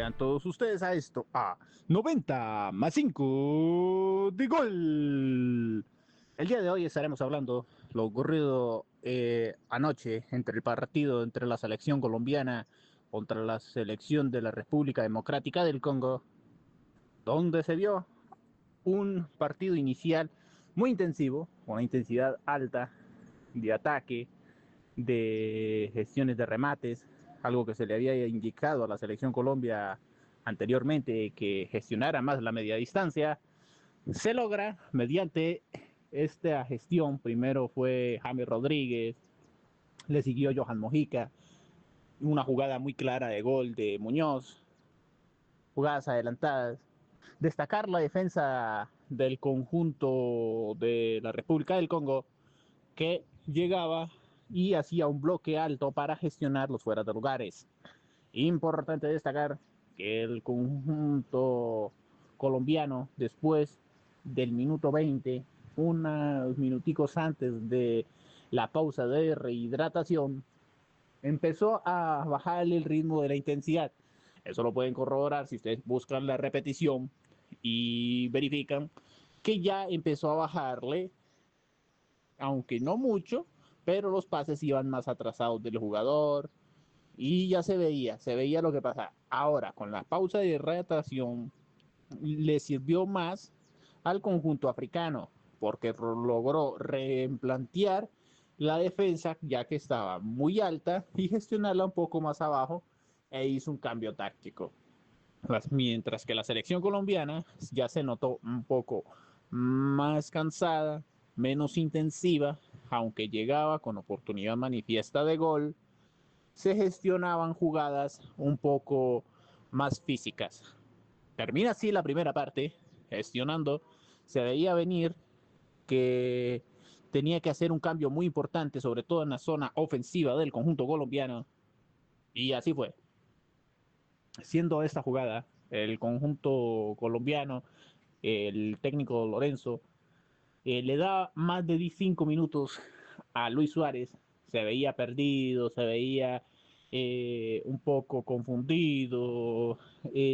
Sean todos ustedes a esto, a 90 más 5 de gol. El día de hoy estaremos hablando lo ocurrido anoche entre el partido entre la selección colombiana contra la selección de la República Democrática del Congo, donde se vio un partido inicial muy intensivo, con una intensidad alta de ataque, de gestiones de remates, algo que se le había indicado a la selección Colombia anteriormente, que gestionara más la media distancia. Se logra mediante esta gestión. Primero fue James Rodríguez, le siguió Johan Mojica, una jugada muy clara de gol de Muñoz, jugadas adelantadas. Destacar la defensa del conjunto de la República del Congo, que llegaba y hacía un bloque alto para gestionar los fuera de lugares. Importante destacar que el conjunto colombiano, después del minuto 20, unos minuticos antes de la pausa de rehidratación, empezó a bajar el ritmo de la intensidad. Eso lo pueden corroborar si ustedes buscan la repetición y verifican que ya empezó a bajarle, aunque no mucho, pero los pases iban más atrasados del jugador y ya se veía lo que pasaba. Ahora, con la pausa de hidratación, le sirvió más al conjunto africano, porque logró replantear la defensa, ya que estaba muy alta, y gestionarla un poco más abajo, e hizo un cambio táctico. Mientras que la selección colombiana ya se notó un poco más cansada, menos intensiva, aunque llegaba con oportunidad manifiesta de gol, se gestionaban jugadas un poco más físicas. Termina así la primera parte, gestionando. Se veía venir que tenía que hacer un cambio muy importante, sobre todo en la zona ofensiva del conjunto colombiano. Y así fue. Siendo esta jugada, el conjunto colombiano, el técnico Lorenzo, le da más de 5 minutos a Luis Suárez. Se veía perdido, se veía un poco confundido,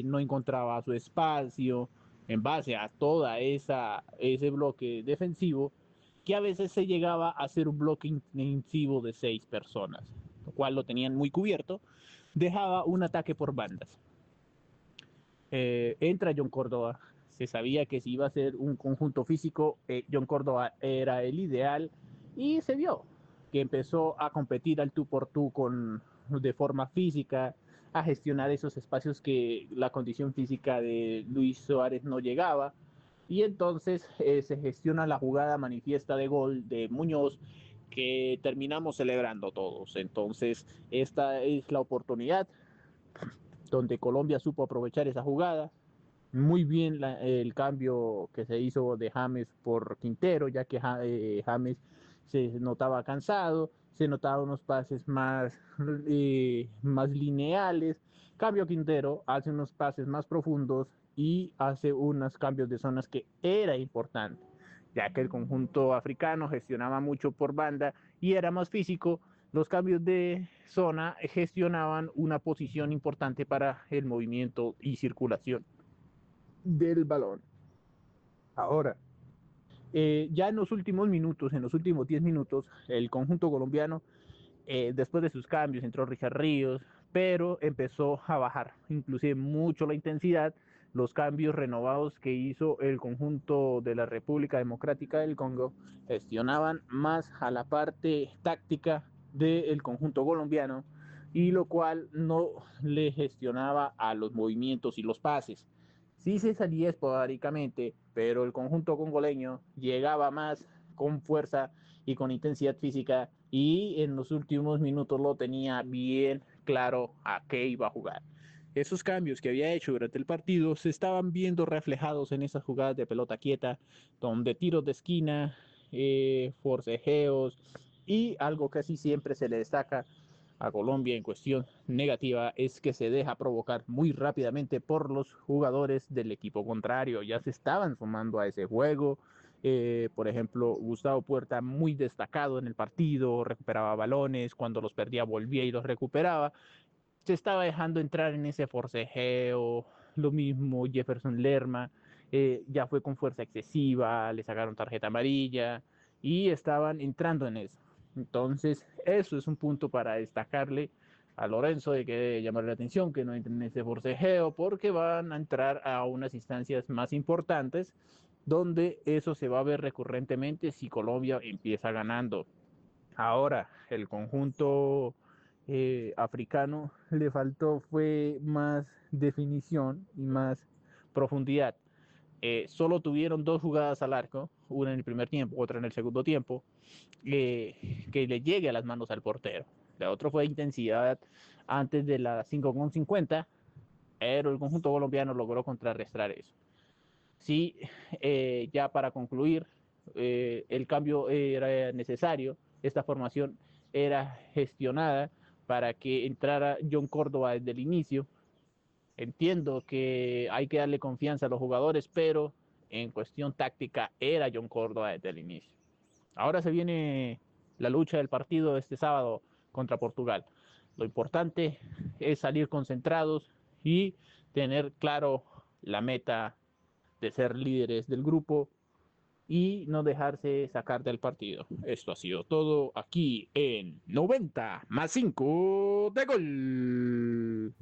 no encontraba su espacio en base a toda ese bloque defensivo, que a veces se llegaba a ser un bloque intensivo de 6 personas, lo cual lo tenían muy cubierto. Dejaba un ataque por bandas. Entra John Córdoba. Se sabía que si iba a ser un conjunto físico, John Córdoba era el ideal, y se vio que empezó a competir al tú por tú de forma física, a gestionar esos espacios que la condición física de Luis Suárez no llegaba. Y entonces se gestiona la jugada manifiesta de gol de Muñoz, que terminamos celebrando todos. Entonces esta es la oportunidad donde Colombia supo aprovechar esa jugada. Muy bien el cambio que se hizo de James por Quintero, ya que James se notaba cansado, se notaban unos pases más lineales. Cambio Quintero, hace unos pases más profundos y hace unos cambios de zonas que era importante, ya que el conjunto africano gestionaba mucho por banda y era más físico. Los cambios de zona gestionaban una posición importante para el movimiento y circulación del balón. Ahora, ya en los últimos minutos, en los últimos 10 minutos, el conjunto colombiano, después de sus cambios, entró Richard Ríos, pero empezó a bajar inclusive mucho la intensidad. Los cambios renovados que hizo el conjunto de la República Democrática del Congo gestionaban más a la parte táctica del conjunto colombiano, y lo cual no le gestionaba a los movimientos y los pases. Sí se salía esporádicamente, pero el conjunto congoleño llegaba más con fuerza y con intensidad física, y en los últimos minutos lo tenía bien claro a qué iba a jugar. Esos cambios que había hecho durante el partido se estaban viendo reflejados en esas jugadas de pelota quieta, donde tiros de esquina, forcejeos, y algo que casi siempre se le destaca a Colombia en cuestión negativa es que se deja provocar muy rápidamente por los jugadores del equipo contrario. Ya se estaban sumando a ese juego. Por ejemplo, Gustavo Puerta, muy destacado en el partido, recuperaba balones, cuando los perdía volvía y los recuperaba. se estaba dejando entrar en ese forcejeo. Lo mismo Jefferson Lerma, ya fue con fuerza excesiva, le sacaron tarjeta amarilla y estaban entrando en eso. Entonces, eso es un punto para destacarle a Lorenzo, de que debe llamarle la atención, que no entren en ese forcejeo, porque van a entrar a unas instancias más importantes donde eso se va a ver recurrentemente si Colombia empieza ganando. Ahora, el conjunto africano le faltó fue más definición y más profundidad. Solo tuvieron dos jugadas al arco, una en el primer tiempo, otra en el segundo tiempo, que le llegue a las manos al portero. La otra fue intensidad antes de las 5:50, pero el conjunto colombiano logró contrarrestar eso. Sí, ya para concluir, el cambio era necesario, esta formación era gestionada para que entrara John Córdoba desde el inicio. Entiendo que hay que darle confianza a los jugadores, pero en cuestión táctica era John Córdoba desde el inicio. Ahora se viene la lucha del partido este sábado contra Portugal. Lo importante es salir concentrados y tener claro la meta de ser líderes del grupo y no dejarse sacar del partido. Esto ha sido todo aquí en 90 más 5 de gol.